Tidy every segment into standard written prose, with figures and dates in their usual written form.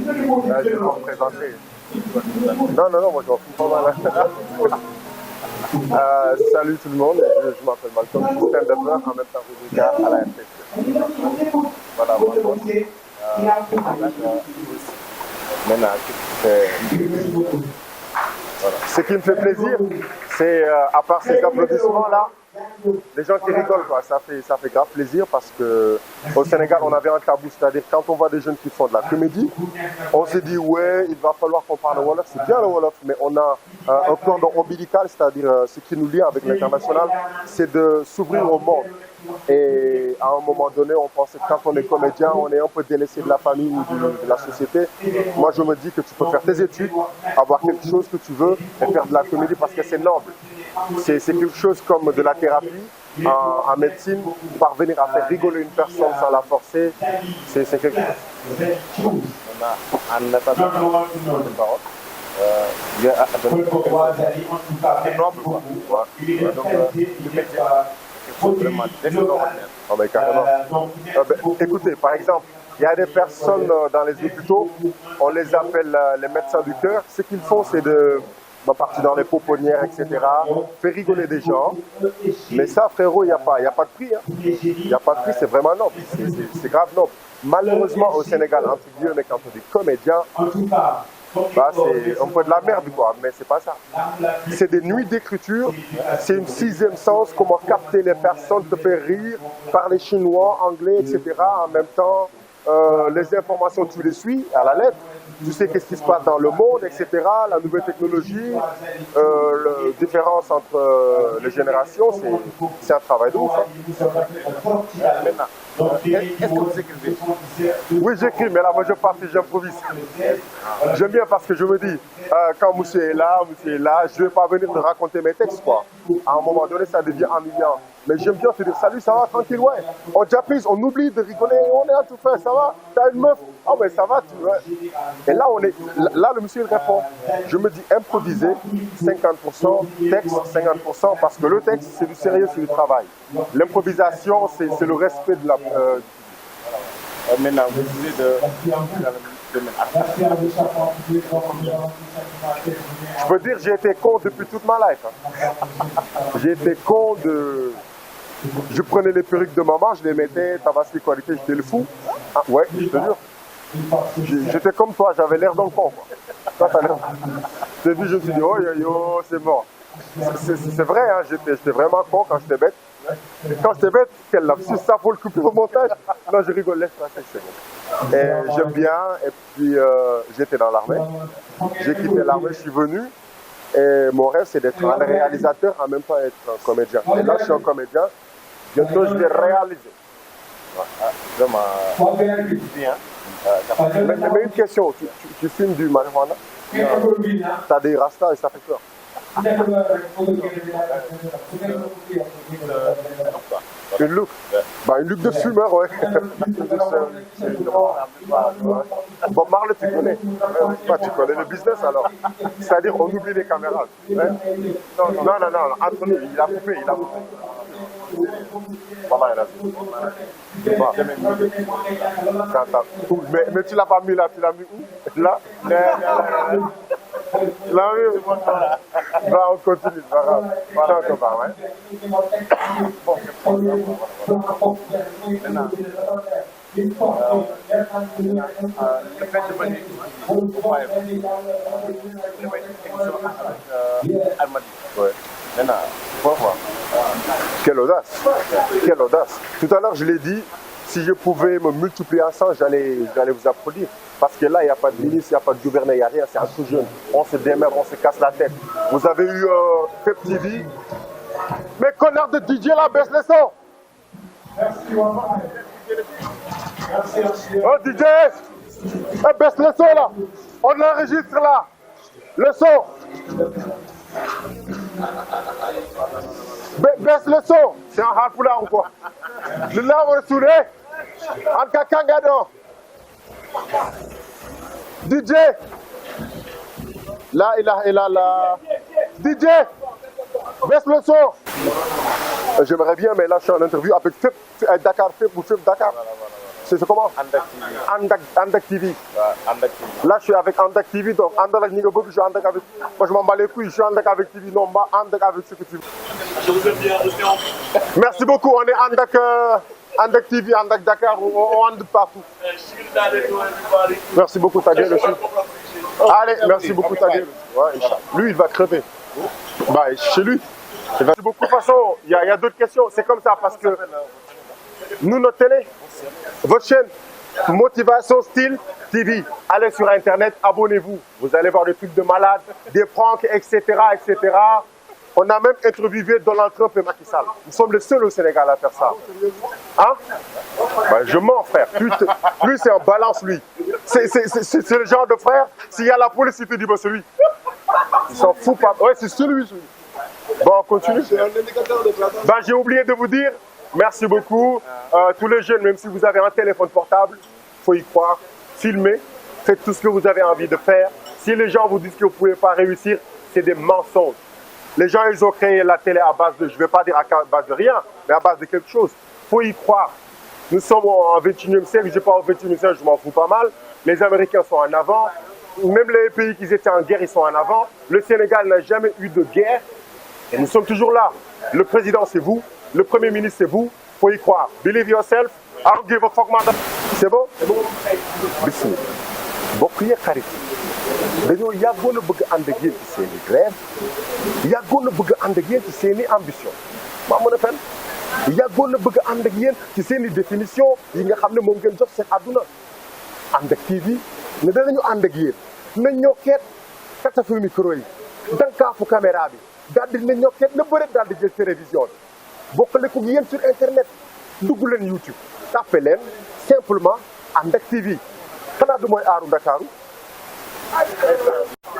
Je vais pas me présenter. Non, moi je m'en fous pas mal. Salut tout le monde, je m'appelle Malcolm, je suis stand-upper, en même temps regard à la RTC. Voilà, moi, maintenant, voilà. Ce qui me fait plaisir, c'est à part ces applaudissements-là, les gens qui rigolent, quoi. Ça fait grave plaisir parce que au Sénégal, on avait un tabou, c'est-à-dire quand on voit des jeunes qui font de la comédie, on se dit ouais, il va falloir qu'on parle Wolof, c'est bien le Wolof, mais on a un cordon ombilical, c'est-à-dire ce qui nous lie avec l'international, c'est de s'ouvrir au monde. Et à un moment donné, on pense que quand on est comédien, on est un peu délaissé de la famille ou de la société. Moi, je me dis que tu peux faire tes études, avoir quelque chose que tu veux et faire de la comédie parce que c'est noble. C'est quelque chose comme de la thérapie en médecine, parvenir à faire rigoler une personne sans la forcer, c'est quelque chose. En attendant de parole, c'est noble quoi. Donc, vraiment extraordinaire. Oh, mais carrément. Écoutez, par exemple, il y a des personnes dans les hôpitaux, on les appelle les médecins du cœur. Ce qu'ils font, c'est de partir dans les pouponnières, etc., faire rigoler des gens. Mais ça, frérot, il n'y a pas de prix. Hein. Il n'y a pas de prix, c'est vraiment noble. C'est grave noble. Malheureusement, au Sénégal, entre guillemets, quand on dit comédien, bah, c'est un peu de la merde, quoi, mais c'est pas ça. C'est des nuits d'écriture, c'est une sixième sens, comment capter les personnes, te faire rire, parler chinois, anglais, etc. En même temps, les informations, tu les suis à la lettre. Tu sais qu'est-ce qui se passe dans le monde, etc. La nouvelle technologie, la différence entre les générations, c'est un travail de ouf. Hein. Est-ce que vous écrivez? Oui, j'écris, mais là, moi, je pars et j'improvise. J'aime bien parce que je me dis, quand monsieur est là, je ne vais pas venir te raconter mes textes, quoi. À un moment donné, ça devient ennuyant. Mais j'aime bien te dire, salut, ça va, tranquille, ouais. On japise, on oublie de rigoler, on est à tout faire, ça va, t'as une meuf, oh ben ça va, tu vois. Et là, là, le monsieur, il répond. Je me dis, improviser, 50%, texte, 50%, parce que le texte, c'est du sérieux, c'est du travail. L'improvisation, c'est le respect de la... Maintenant, vous disiez je peux dire, j'ai été con depuis toute ma life. Hein. J'ai été con de... Je prenais les perruques de maman, je les mettais, Tabasco qualité, j'étais le fou. Ah, ouais, je te jure. J'étais comme toi, j'avais l'air d'un con. Toi, t'as l'air... Je t'ai vu, je me suis dit, oh yo, c'est mort. C'est vrai, hein, j'étais vraiment con quand j'étais bête. Quand j'étais bête, quel lapsus, ça faut le couper au montage. Non, je rigole, laisse passer, c'est bon. Et j'aime bien, et puis j'étais dans l'armée. J'ai quitté l'armée, je suis venu. Et mon rêve, c'est d'être un réalisateur, en même temps être un comédien. Et là, je suis un comédien. Bientôt, je vais réaliser. Vraiment bien. Mais une question, tu filmes du marijuana? T'as des rastas et ça fait peur. Une look? Bah, une look de fumeur, ouais. Bob Marley, tu connais. Tu connais le business alors. C'est-à-dire, on oublie les caméras. Ouais. Non, entre nous, il a coupé. Voilà, il a dit. Mais tu l'as pas mis là, tu l'as mis où? Là? Là, oui. Bah, on continue, c'est pas grave. Voilà, on va, ouais. Maintenant, le fait de venir, ouais. Maintenant, faut voir. Quelle audace! Quelle audace! Tout à l'heure, je l'ai dit, si je pouvais me multiplier à 100, j'allais vous applaudir. Parce que là, il n'y a pas de ministre, il n'y a pas de gouverneur, il n'y a rien, c'est entre jeunes. On se démerde, on se casse la tête. Vous avez eu Pep TV. Mais connard de DJ là, baisse le son! Oh DJ! Baisse le son là! On enregistre là! Le son! Baisse le son! C'est un harpoula ou quoi? Le là, on est soudé! En kakangado! DJ! Là, là. DJ! Baisse le son! J'aimerais bien, mais là, je suis en interview avec Dakar, Fip ou Fip Dakar. C'est comment? Andak TV. Andak TV. Andak TV. Là, je suis avec Andak TV, donc Andak Nigobok, je suis Andak avec. Moi, je m'en bats les couilles, je suis Andak avec TV, non, pas Andak avec ce que tu veux. Je vous aime bien, Merci beaucoup, on est Andak TV, Andak Dakar, on ande partout. Merci beaucoup, ta gueule aussi. Allez, merci beaucoup, ta gueule. Ouais, lui, il va crever. Bah, chez lui. Merci beaucoup. De toute façon, il y a d'autres questions. C'est comme ça parce que nous, notre télé, votre chaîne, Motivation Style TV, allez sur Internet, abonnez-vous. Vous allez voir des trucs de malades, des pranks, etc., etc. On a même interviewé Donald Trump et Macky Sall. Nous sommes les seuls au Sénégal à faire ça. Hein? Ben, je mens, frère. Lui, c'est un balance, lui. C'est le genre de frère, s'il y a la police, il te dit, bah, c'est lui. Il s'en fout pas. Ouais, c'est celui. Bon, on continue. Ben, j'ai oublié de vous dire, merci beaucoup. Tous les jeunes, même si vous avez un téléphone portable, il faut y croire. Filmez, faites tout ce que vous avez envie de faire. Si les gens vous disent que vous ne pouvez pas réussir, c'est des mensonges. Les gens, ils ont créé la télé à base de, je ne vais pas dire à base de rien, mais à base de quelque chose. Il faut y croire. Nous sommes en 21e siècle, je ne sais pas au 21e siècle, je m'en fous pas mal. Les Américains sont en avant. Même les pays qui étaient en guerre, ils sont en avant. Le Sénégal n'a jamais eu de guerre. Et nous sommes toujours là. Le président, c'est vous. Le premier ministre, c'est vous. Il faut y croire. Believe yourself. I don't give a fuck, madame. C'est bon? C'est bon. Bismillah. Bokk yi xarit dañoo yàggoon a bëgg ànd ak yéen ci seen i rêve yàggoon a bëgg ànd ak yéen ci seen i ambition maa mën a fen yàggoon a bëgg ànd ak yéen ci seen i définition yi nga xam ne moom ngeen jox seen àdduna Andak TV ne danañu ànd ak yéen na ñokkeet katafu micro yi dankaafu caméra bi daal di na ñokkeet na bëreet daal di jël télévision bi bokkale ko yéen sur internet dugg leen YouTube tapé leen simplement Andak TV xanaa du mooy aaru Ndakaaru.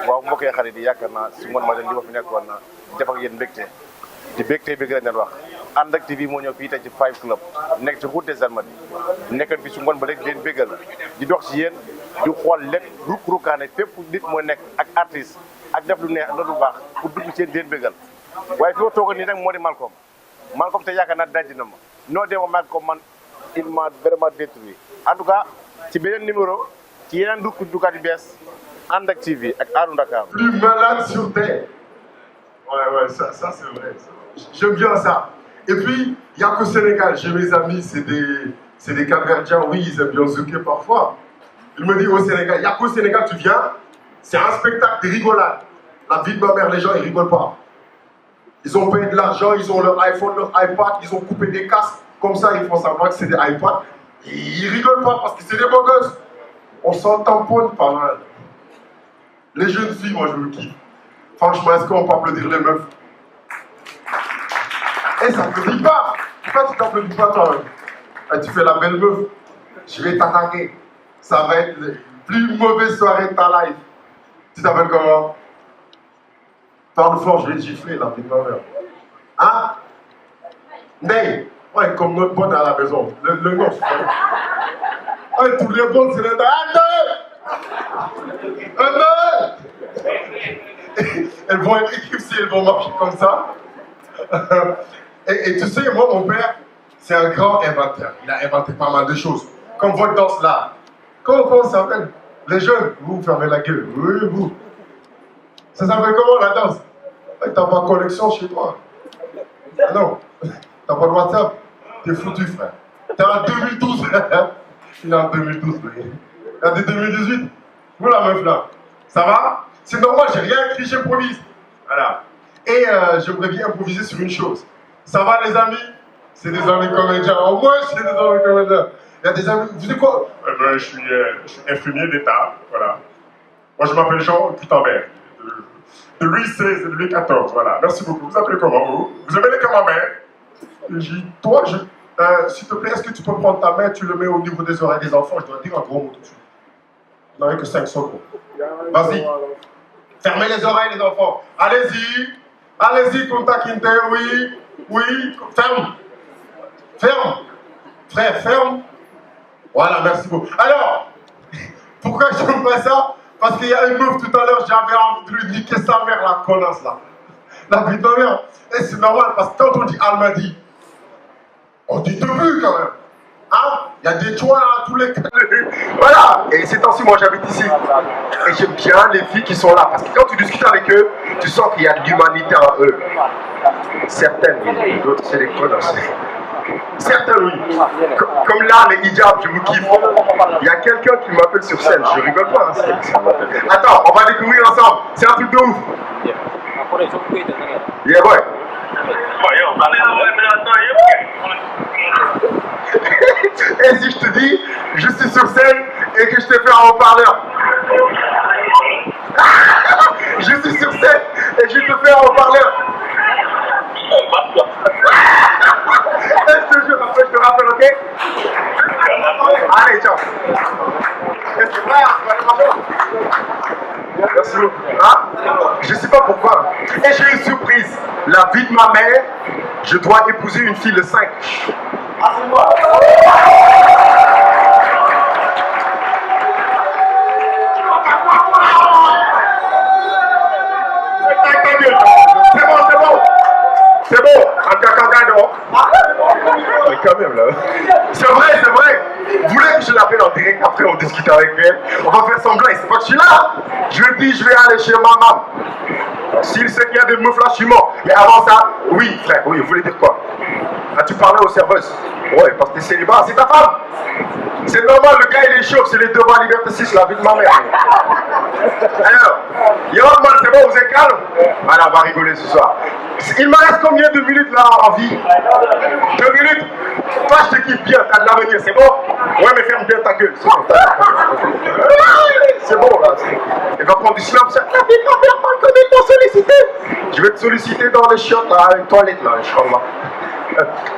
waaw mbokk yi xarit yi yaakaar naa si ngoon ma leen li ma fi nekkoon na def ak yéen mbégte di bégte bi gën a wax Andak TV moo ñëw fii tey ci 5 Club nekk ci route des Almadies nekkan fi si ngoon ba léegi leen béggal di dox ci yéen di xool lépp rukkaane fépp nit mooy nekk ak artiste ak def lu neex ak lu baax pour dugg ci yéen di leen béggal waaye fi ma toogoon nii nag moo di Malcom te yaakaar naa daj na ma noo dee ma Malcom man il m'a vraiment détruit en tout cas ci beneen numéro ci yeneen duggaat yu bees Andak TV ak Aaru Ndakaaru. Plus malade sur terre. Ouais, ça c'est vrai. J'aime bien ça. Et puis, il n'y a qu'au Sénégal. J'ai mes amis, c'est des Cap-Verdiens. Oui, ils aiment bien zouker parfois. Il me dit au Sénégal, il n'y a qu'au Sénégal, tu viens, c'est un spectacle de rigolade. La vie de ma mère, les gens, ils rigolent pas. Ils ont payé de l'argent, ils ont leur iPhone, leur iPad, ils ont coupé des casques. Comme ça, ils font savoir que c'est des iPads. Et ils rigolent pas parce que c'est des beaux gosses. On s'en tamponne pas mal. Les jeunes filles, moi, je me kiffe. Franchement, est-ce qu'on peut applaudir les meufs? Eh, ça t'applaudit pas. Pourquoi tu t'applaudis pas toi-même? Tu fais la belle meuf. Je vais t'attaquer. Ça va être la plus mauvaise soirée de ta life. Tu t'appelles comment? Parle fort, je vais te gifler, la petite mère. Hein? Ney. Ouais, comme notre bonne à la maison. Le nom, je crois. Ouais, tous les bons, c'est le... Elles vont être équipées si elles vont marcher comme ça. Et tu sais, moi, mon père, c'est un grand inventeur. Il a inventé pas mal de choses. Comme votre danse là. Comment ça s'appelle? Les jeunes, vous fermez la gueule. Oui, vous. Ça s'appelle comment la danse? T'as pas de connexion chez toi. Ah non. T'as pas de WhatsApp. T'es foutu, frère. T'es en 2012. Il est en 2012, oui. Il y a des 2018. Vous, la meuf là. Ça va? C'est normal, j'ai rien écrit, j'improvise. Voilà. Et j'aimerais bien improviser sur une chose. Ça va, les amis? C'est des amis comédiens. Au moins, c'est des amis comédiens. Il y a des amis. Vous êtes quoi? Je suis infirmier d'État. Voilà. Moi, je m'appelle Jean Gutenberg. De Louis XVI et de Louis XIV. Voilà. Merci beaucoup. Vous appelez comment, vous? Vous aimez les camemberts? Toi, s'il te plaît, est-ce que tu peux prendre ta main, tu le mets au niveau des oreilles des enfants? Je dois dire un gros mot tout de suite. Vous n'avez que 5 secondes. Vas-y. Fermez les oreilles, les enfants. Allez-y. Allez-y, Kunta Kinte, oui. Oui. Ferme. Ferme. Frère, ferme. Voilà, merci beaucoup. Alors, pourquoi je ne fais pas ça? Parce qu'il y a une meuf tout à l'heure, j'avais envie de lui niquer sa mère, la connasse là. La vie de ma mère. Et c'est normal, parce que quand on dit Almadies, on dit début quand même. Hein? Il y a des toits à tous les... Voilà. Et ces temps-ci, moi j'habite ici. Et j'aime bien les filles qui sont là. Parce que quand tu discutes avec eux, tu sens qu'il y a de l'humanité en eux. Certaines, oui. D'autres, c'est des connasses. Certains, oui. Comme là, les hijabs, je vous kiffe. Il y a quelqu'un qui m'appelle sur scène. Je rigole pas. Hein, attends, on va découvrir ensemble. C'est un truc de ouf. Yeah, boy. Et si je te dis, je suis sur scène et que je te fais un haut-parleur. Je suis sur scène et je te fais un haut-parleur. Je te jure, après je te rappelle, ok? Allez, ciao. C'est vrai, merci beaucoup. Hein? Je sais pas pourquoi. Et j'ai une surprise. La vie de ma mère, je dois épouser une fille le 5. Ah, c'est moi. C'est bon, c'est bon. C'est bon. Mais quand même là. C'est vrai, c'est vrai. Vous voulez que je l'appelle en direct, après on discute avec elle. On va faire semblant, c'est pas que je suis là. Je lui dis, je vais aller chez ma maman. S'il sait qu'il y a des meufs là, je suis mort. Mais avant ça, oui frère, oui, vous voulez dire quoi? As-tu parlé aux serveuses? Ouais, parce que t'es célibat, c'est ta femme. C'est normal, le gars il est chaud, c'est les devants à Liberté 6, la vie de ma mère. Alors, yo man, c'est bon, vous êtes calme? Voilà, on va rigoler ce soir. Il me reste combien de minutes là en vie? 2 minutes? Toi je te kiffe bien, t'as de l'avenir, c'est bon? Ouais, mais ferme bien ta gueule, c'est bon. C'est bon là. Il va prendre du silence. Ta vie de ma mère, pas connaître ton solliciter. Je vais te solliciter dans les chiottes là, une toilette là, Inch'Allah.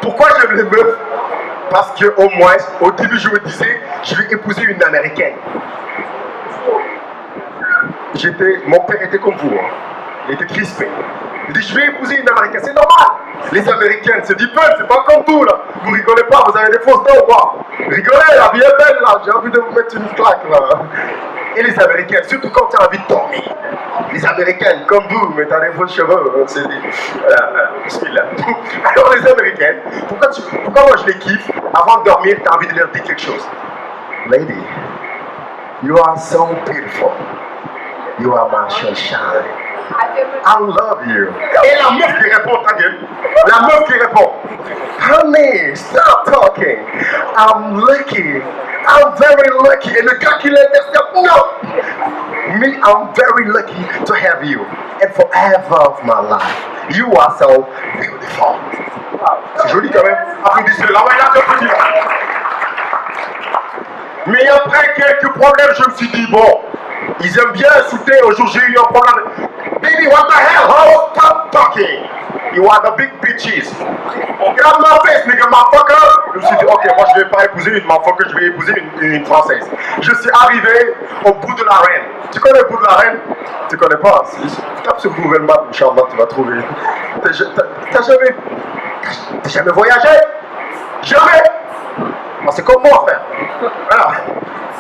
Pourquoi j'aime les meufs? Parce que au moins, au début je me disais, je vais épouser une américaine. Mon père était comme vous, hein. Il était crispé. Il dit, je vais épouser une américaine, c'est normal. Les américaines, c'est du peuple, c'est pas comme vous là. Vous rigolez pas, vous avez des fausses dents ou quoi? Rigolez, la vie est belle là, j'ai envie de vous mettre une claque là. Et les américaines, surtout quand tu as envie de dormir. Les américaines, comme vous, mais t'as des faux cheveux, c'est dit. Bismillah. Alors les américaines, pourquoi moi je les kiffe? Avant de dormir, t'as envie de leur dire quelque chose. Lady, you are so beautiful. You are my sunshine. I love you. Et la meuf qui répond, ta gueule. La meuf qui répond. Honey, stop talking. I'm lucky. I'm very lucky. Et le gars qui l'intercepte, no. Me, I'm very lucky to have you. And forever of my life. You are so beautiful. C'est joli quand même. Applaudissez-le. La voyage de petit. Mais après quelques problèmes, je me suis dit, bon, ils aiment bien insulter. Aujourd'hui, j'ai eu un problème. Baby, what the hell? How? Stop talking. You are the big bitches. Get out my face, nigga, motherfucker. Je me suis dit, ok, moi je vais pas épouser une motherfucker, je vais épouser une française. Je suis arrivé au bout de la reine. Tu connais le bout de la reine? Tu connais pas? Tape sur Google Maps, Inch'Allah, tu vas trouver. T'as jamais voyagé? Jamais? C'est comme moi, frère. Voilà.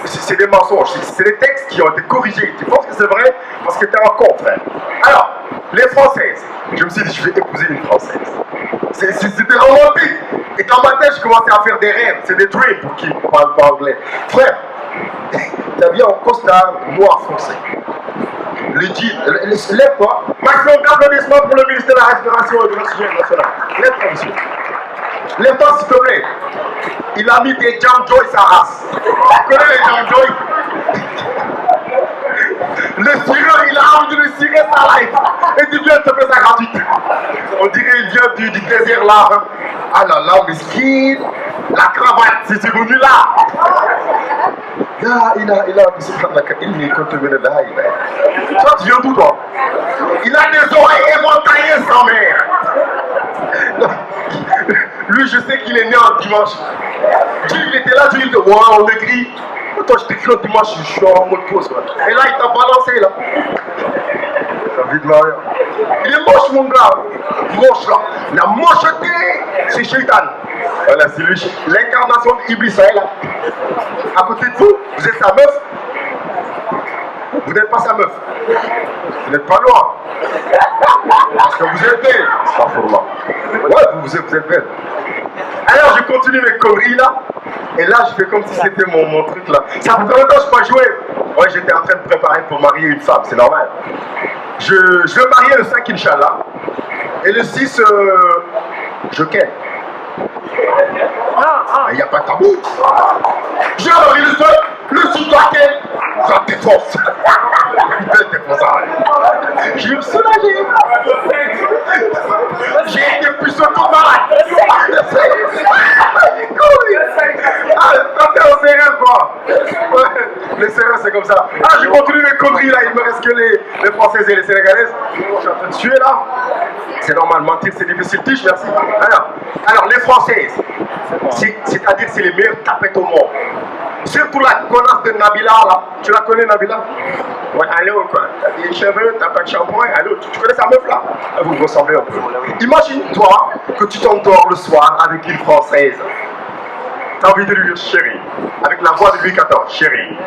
C'est des mensonges, c'est des textes qui ont été corrigés. Tu penses que c'est vrai parce que t'es un con, frère. Alors, les Françaises, je me suis dit, je vais épouser une Française. C'était romantique. Et dans ma tête, je commençais à faire des rêves. C'est des dreams pour qui ne parlent pas anglais. Frère, t'habilles en costard noir français. Le jean, lève-toi. Maximum d'applaudissements pour le ministère de la Respiration et de l'Oxygène national. Lève-toi, monsieur. Lève-toi, s'il te plaît. Il a mis des Jam Joy sa race. Tu connais les Jam Joy? Le cireur, il a envie de le cirer sa life. Et tu viens de te faire ça gratuite. On dirait qu'il vient du désert là. Ah là là, mesquine. La cravate, c'est venu là. Là, il a toi, tu viens d'où, toi? Il a des oreilles éventaillées, sa mère. Lui, je sais qu'il est né un dimanche. Dieu, il était là, Dieu, il était, ouais, on écrit. Toi, je t'écris un dimanche, je suis en mode pause. Et là, il t'a balancé, là. La vie de Maria. Il est moche, mon gars. Moche, là. La mocheté, c'est Shaitan. Voilà, c'est lui, l'incarnation d'Iblis, ça est là. À côté de vous, vous êtes sa meuf. Vous n'êtes pas sa meuf. Vous n'êtes pas loin. Parce que vous êtes belle. Ouais, vous êtes belle. Alors je continue mes conneries là. Et là, je fais comme si c'était mon truc là. Ça fait longtemps que je n'ai pas joué. Ouais, j'étais en train de préparer pour marier une femme, c'est normal. Je vais marier le 5 Inch'Allah. Et le 6, je ken. Il n'y a pas de tabou. Je marie le 6 toi ken. Ça défonce. Je vais me soulager. J'ai été plus autour malade. Quand t'es au sérieux quoi. Ouais, les sérieux c'est comme ça. Ah, je continue mes conneries là, il me reste que les Françaises et les Sénégalaises. Je suis en train de tuer là. C'est normal, mentir c'est difficile. Tige, merci. Alors les Françaises, c'est-à-dire c'est les meilleures tapettes au monde. Surtout la connasse de Nabila là. Tu la connais Nabila? Ouais, allô quoi. T'as des cheveux, t'as pas de shampoing. Allô, tu connais sa meuf là? Vous me ressemblez un peu. Imagine-toi que tu t'endors le soir avec une Française. T'as envie de lui dire chérie, avec la voix de Louis XIV, chérie,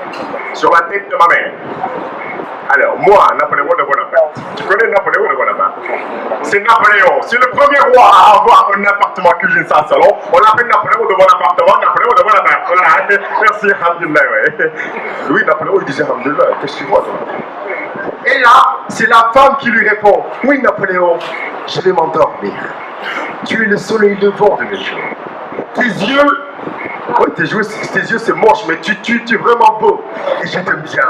sur la tête de ma mère. Alors, moi, Napoléon de Bonaparte, tu connais Napoléon de Bonaparte? C'est Napoléon, c'est le premier roi à avoir un appartement cuisine sans salon. On l'appelle Napoléon de Bonaparte, Napoléon de Bonaparte. Voilà, merci, alhamdoulilah, ouais. Oui, Napoléon, il disait alhamdoulilah, qu'est-ce que tu vois, toi? Et là, c'est la femme qui lui répond, oui, Napoléon, je vais m'endormir. Tu es le soleil levant de mes jours. Tes yeux, ouais, tes yeux c'est moche, mais tu es vraiment beau. Et je t'aime bien.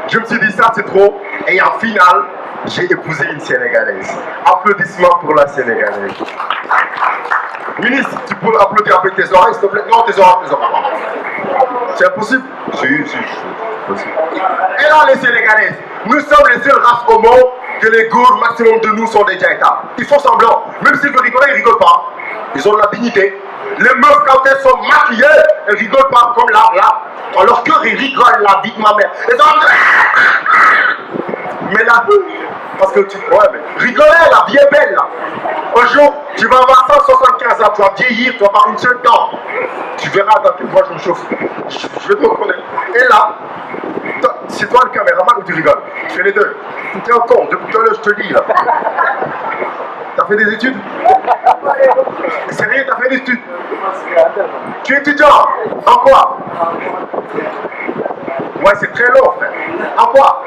Je me suis dit ça c'est trop. Et en finale, j'ai épousé une Sénégalaise. Applaudissements pour la Sénégalaise. Ministre, tu peux applaudir avec tes oreilles s'il te plaît? Non, tes oreilles. C'est impossible? Si, c'est possible. Et là les Sénégalaises, nous sommes les seules races au monde que les gourds maximum de nous sont des Jaïtas. Ils font semblant. Même s'ils veulent rigoler, ils rigolent pas. Ils ont de la dignité. Les meufs, quand elles sont maquillées, elles rigolent pas comme là. Dans leur cœur, ils rigolent, la vie de ma mère. Elles ont... Mais là, parce que tu... Ouais, mais rigoler, la vie est belle, là. Un jour, tu vas avoir 175 ans, tu vas vieillir, tu vas avoir une seule dent. Tu verras dans quel point je me chauffe. Je vais te reconnaître. Et là, c'est toi le caméraman ou tu rigoles? Tu fais les deux. Tu es un con, depuis tout à l'heure, je te dis, là. T'as fait des études? Sérieux, t'as fait des études? Tu es étudiant? En quoi? Ouais, c'est très long, frère. En quoi?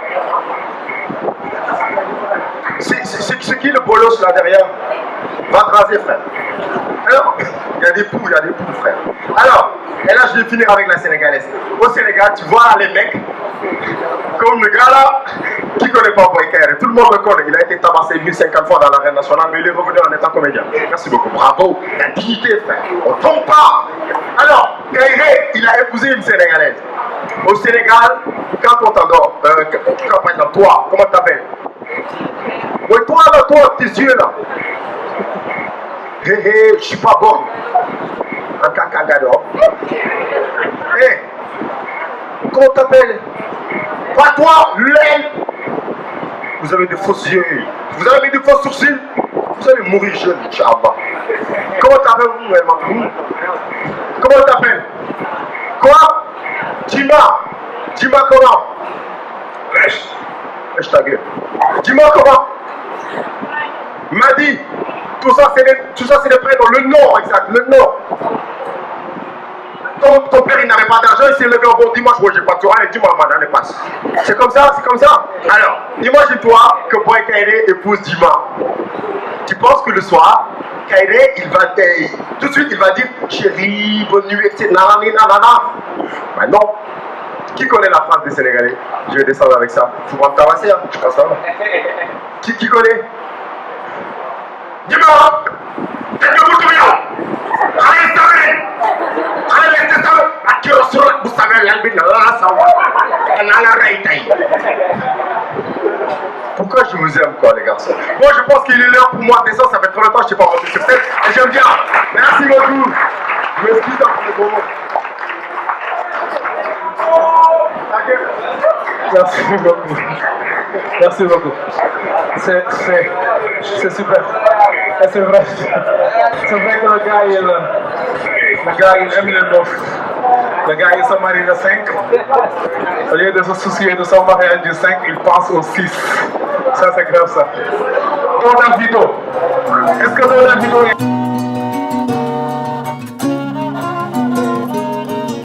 C'est qui le bolos là derrière? Va te raser, frère. Alors, il y a des poux, frère. Alors, et là, je vais finir avec la Sénégalaise. Au Sénégal, tu vois les mecs, comme le gars là, qui ne connaît pas Boy Kaïré. Tout le monde le connaît. Il a été tabassé 1050 fois dans l'arène nationale, mais il est revenu en étant comédien. Merci beaucoup. Bravo. La dignité, frère. On ne tombe pas. Alors, Kaïré, il a épousé une Sénégalaise. Au Sénégal, quand on t'endort, quand par exemple, toi, comment tu t'appelles? Oui, toi là, toi, tes yeux là. Hé, je suis pas bonne. Un cacagado. Hé, comment t'appelles? Pas toi, l'aile. Vous avez des faux yeux. Vous avez mis des faux sourcils. Vous allez mourir jeune, Inch'Allah. Comment t'appelles? Comment t'appelles? Quoi? Dis-moi comment? Lèche ta gueule. Dis-moi comment? M'a dit. Tout ça c'est des prénoms. Le nom exact, le nom. Ton père il n'avait pas d'argent, il s'est levé au bon dimanche, moi j'ai pas de soirée, dis-moi madame les passe. C'est comme ça? Alors, imagine-toi que Boy Kaïré épouse Dima. Tu penses que le soir, Kaïré, tout de suite il va dire chérie, bonne nuit, etc. Nanana. Ben non. Qui connaît la phrase des Sénégalais? Je vais descendre avec ça. Faut pas me tabasser, hein. Je pense ça. Qui connaît? Dis-moi! T'es de vous tout bien! Pourquoi je vous aime quoi les garçons? Moi je pense qu'il est l'heure pour moi de descendre, ça fait trop longtemps que je n'ai pas monté sur scène et j'aime bien. Merci beaucoup. Je m'excuse dans le bon mot. Merci beaucoup. Merci beaucoup. C'est super. Et c'est vrai. C'est vrai que le gars il aime les meufs. Le gars il se marie le 5. Au lieu de se soucier de son mariage du 5, il pense au 6. Ça c'est grave ça. Ton Vito. Est-ce que ton Vito est...